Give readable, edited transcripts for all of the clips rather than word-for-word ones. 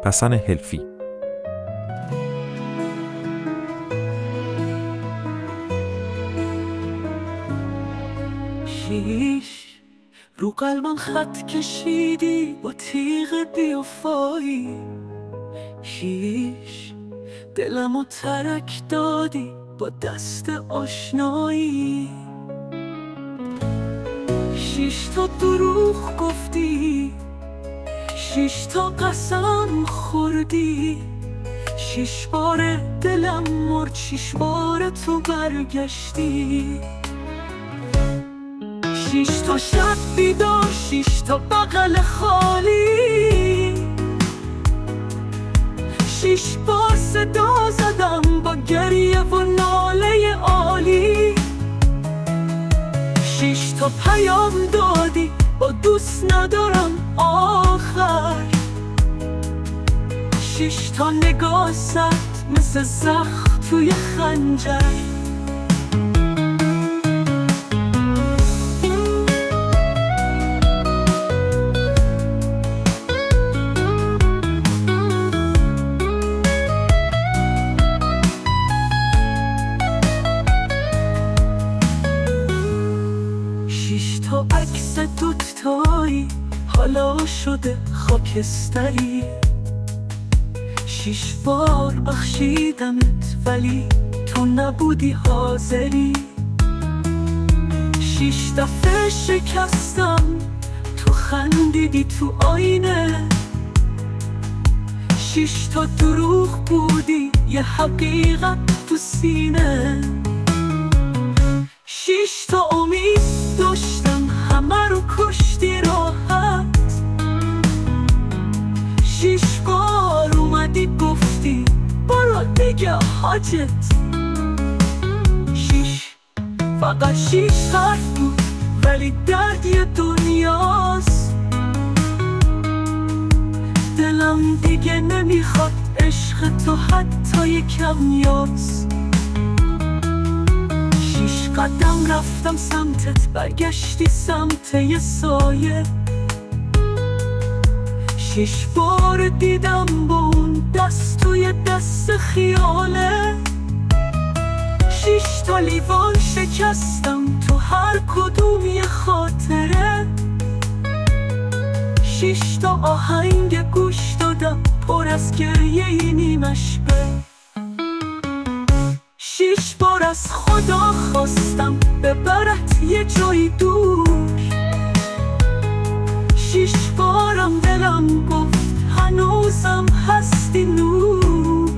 حسن حلفی. شیش رو قلبم خط کشیدی با تیغ بیوفایی. شیش دلمو ترک دادی با دست آشنایی. شیش تا دروغ گفتی، شیش تا قسم خوردی. شیش بار دلم مرد، شیش بار تو برگشتی. شیش تا شب بیدار، شیش تا بغل خالی. شیش بار صدا زدم با گریه و ناله عالی. شیش تا پیام دادی با دوست ندارم آخر. شیش تا نگاه سخت مثل زخم توی خنجر. شیش تا عکس دوتایی حالا شده خاکستری. شیش بار بخشیدمت ولی تو نبودی حاضری. شیش دفعه شکستم تو خندیدی تو آینه. شیش تا دروغ بودی یه حقیقت تو سینه. شیش تا امید داشتم همه رو کشتی راحت. شیش بار اومدی گفتی برو دیگه حاجت. شیش فقط شیش حرف بود ولی درد یه دنیاست. دلم دیگه نمیخواد عشق تو حتی یکم یاس. شیش قدم رفتم سمتت، برگشتی سمت یه سایه. شیش بار دیدم با اون دست توی دست خیاله. شیش تا لیوان شکستم تو هر کدوم یه خاطره. شیش تا آهنگ گوش دادم پر از گریه ای نیمش به. شیش بار از خدا خواستم ببرت یه جایی دور. شیش بارم دلم گفت هنوزم هستی نور.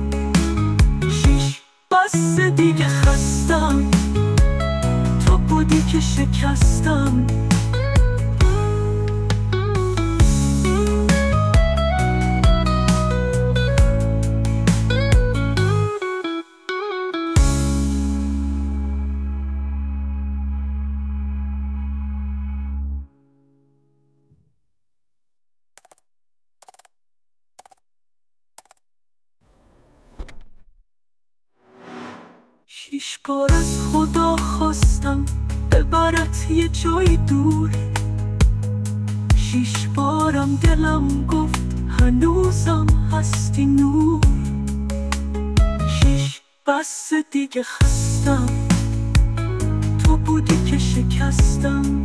شیش بس دیگه خستم، تو بودی که شکستم. شیش بار از خدا خواستم ببرت یه جای دور. شیش بارم دلم گفت هنوزم هستی نور. شیش بس دیگه خستم، تو بودی که شکستم.